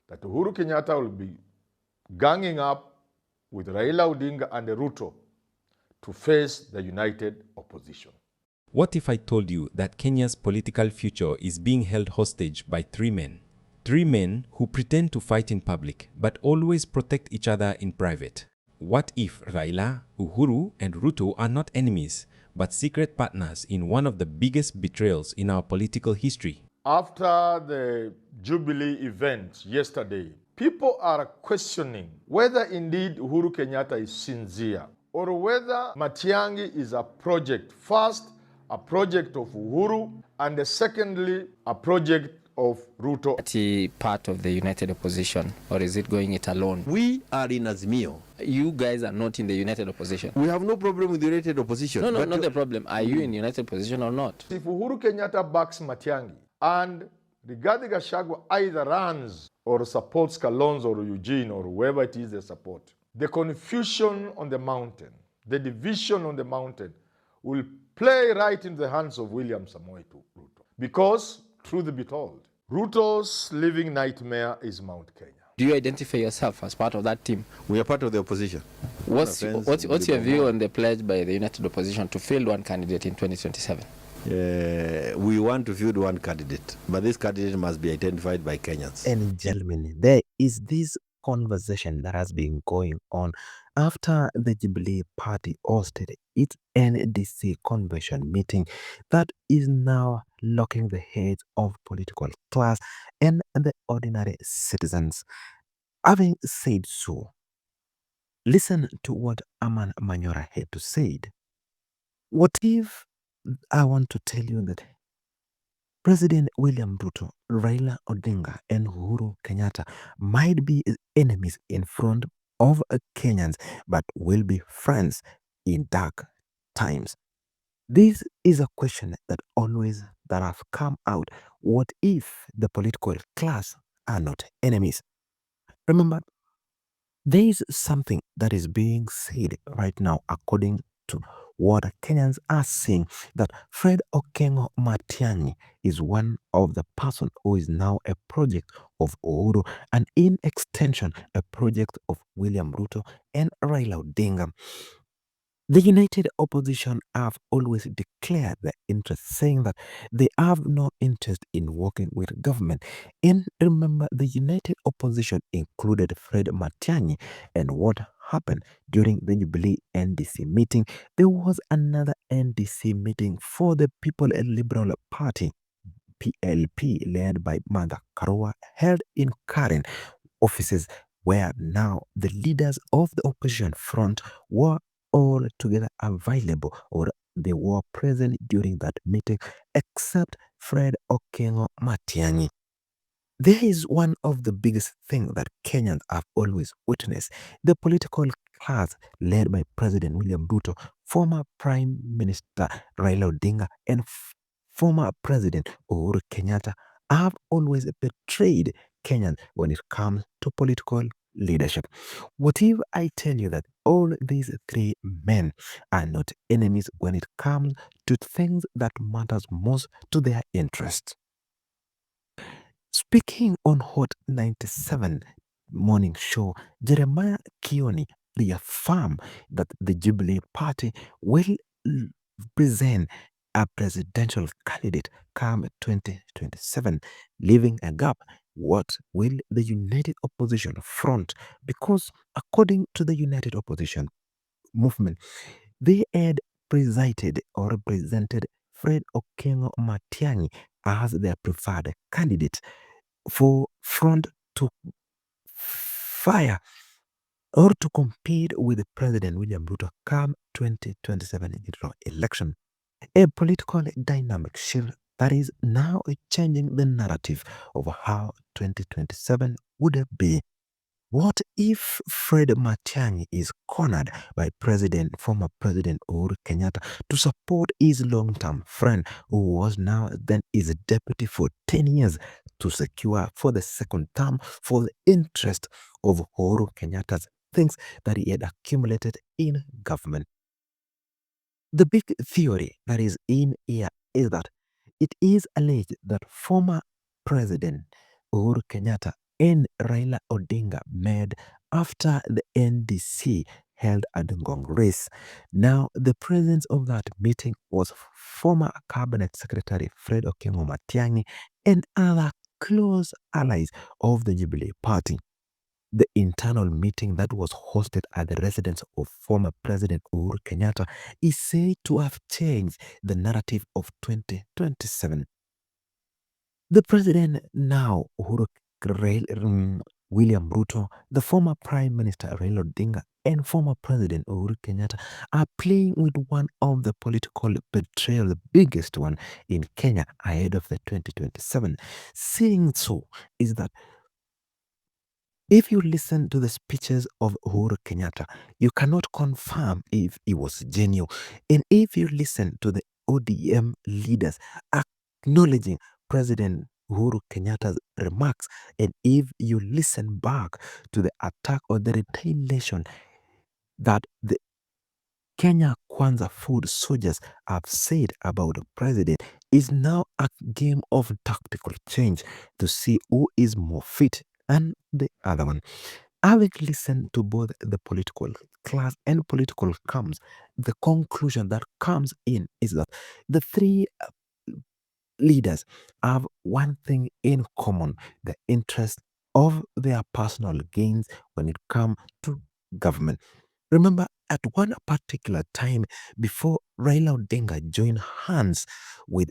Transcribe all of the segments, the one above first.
that Uhuru Kenyatta will be ganging up with Raila Odinga and Ruto to face the united opposition. What if I told you that Kenya's political future is being held hostage by three men? Three men who pretend to fight in public but always protect each other in private. What if Raila, Uhuru, and Ruto are not enemies but secret partners in one of the biggest betrayals in our political history? After the Jubilee event yesterday, people are questioning whether indeed Uhuru Kenyatta is sincere or whether Matiang'i is a project. First, a project of Uhuru, and secondly, a project of Ruto. Party part of the united opposition, or is it going it alone? We are in Azimio. You guys are not in the united opposition. We have no problem with the united opposition. No, not the problem. Are you in united opposition or not? If Uhuru Kenyatta backs Matiang'i and Rigathi Gachagua either runs or supports Kalonzo or Eugene or whoever it is they support, the confusion on the mountain, the division on the mountain will play right into the hands of William Samoei Ruto. Because, truth be told, Ruto's living nightmare is Mount Kenya. Do you identify yourself as part of that team? We are part of the opposition. What's your view on the pledge by the united opposition to field one candidate in 2027? We want to field one candidate, but this candidate must be identified by Kenyans. And gentlemen, there is this conversation that has been going on after the Jubilee Party hosted its NDC convention meeting that is now locking the heads of political class and the ordinary citizens. Having said so, listen to what Aman Manyora had to say. What if I want to tell you that President William Ruto, Raila Odinga, and Uhuru Kenyatta might be enemies in front of Kenyans, but will be friends in dark times? This is a question that have come out. What if the political class are not enemies? Remember, there is something that is being said right now, according to what Kenyans are saying, that Fred Okengo Matiang'i is one of the person who is now a project of Uhuru, and in extension, a project of William Ruto and Raila Odinga. The united opposition have always declared their interest, saying that they have no interest in working with government. And remember, the united opposition included Fred Matiang'i, and what happened during the Jubilee NDC meeting, there was another NDC meeting for the People and Liberal Party, PLP, led by Martha Karua, held in Karen offices, where now the leaders of the opposition front were all together available, or they were present during that meeting, except Fred Okengo Matiang'i. There is one of the biggest things that Kenyans have always witnessed. The political class led by President William Ruto, former Prime Minister Raila Odinga, and former President Uhuru Kenyatta have always betrayed Kenyans when it comes to political leadership. What if I tell you that all these three men are not enemies when it comes to things that matters most to their interest? Speaking on Hot 97 morning show, Jeremiah Kioni reaffirmed that the Jubilee Party will present a presidential candidate come 2027, leaving a gap. What will the united opposition front? Because according to the united opposition movement, they had presided or represented Fred Okengo Matiang'i as their preferred candidate for front to fire or to compete with President William Ruto come 2027 election. A political dynamic shift that is now changing the narrative of how 2027 would be. What if Fred Matiang'i is cornered by former President Uhuru Kenyatta to support his long-term friend, who was now then his deputy for 10 years, to secure for the second term for the interest of Uhuru Kenyatta's things that he had accumulated in government? The big theory that is in here is that it is alleged that former President Uhuru Kenyatta and Raila Odinga made after the NDC held a Ngong race. Now, the presence of that meeting was former Cabinet Secretary Fred Okengo Matiang'i and other close allies of the Jubilee Party. The internal meeting that was hosted at the residence of former President Uhuru Kenyatta is said to have changed the narrative of 2027. The president now, William Ruto, the former Prime Minister Raila Odinga, and former President Uhuru Kenyatta are playing with one of the political betrayal, the biggest one in Kenya ahead of the 2027. Saying so is that if you listen to the speeches of Uhuru Kenyatta, you cannot confirm if it was genuine. And if you listen to the ODM leaders acknowledging President Uhuru Kenyatta's remarks, and if you listen back to the attack or the retaliation that the Kenya Kwanza food soldiers have said about the president, is now a game of tactical change to see who is more fit than the other one. Having listened to both the political class and political camps, the conclusion that comes in is that the three leaders have one thing in common: the interest of their personal gains when it comes to government. Remember, at one particular time before Raila Odinga joined hands with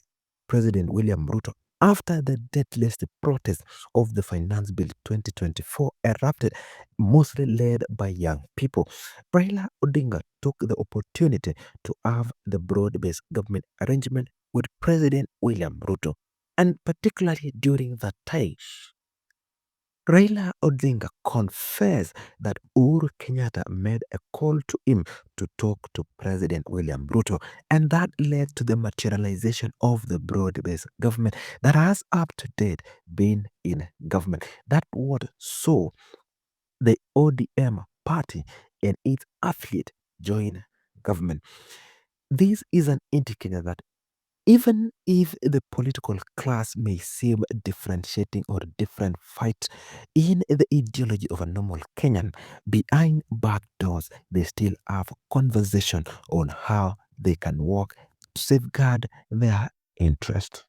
President William Ruto after the deathless protest of the Finance Bill 2024 erupted, mostly led by young people, Raila Odinga took the opportunity to have the broad-based government arrangement with President William Ruto. And particularly during that time, Raila Odinga confessed that Uhuru Kenyatta made a call to him to talk to President William Ruto, and that led to the materialization of the broad-based government that has up to date been in government. That what saw the ODM party and its affiliate join government. This is an indicator that even if the political class may seem differentiating or different fight in the ideology of a normal Kenyan, behind back doors, they still have conversation on how they can work to safeguard their interest.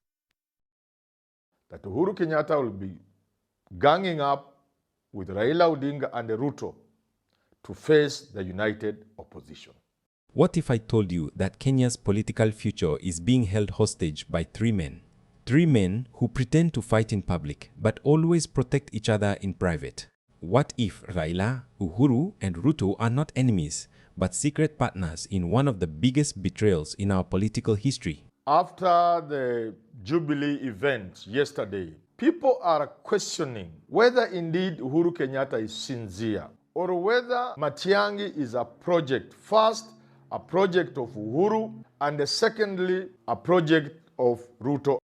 That Uhuru Kenyatta will be ganging up with Raila Odinga and Ruto to face the united opposition. What if I told you that Kenya's political future is being held hostage by three men? Three men who pretend to fight in public but always protect each other in private. What if Raila, Uhuru, and Ruto are not enemies but secret partners in one of the biggest betrayals in our political history? After the Jubilee event yesterday, people are questioning whether indeed Uhuru Kenyatta is sincere or whether Matiang'i is a project. First, a project of Uhuru, and secondly, a project of Ruto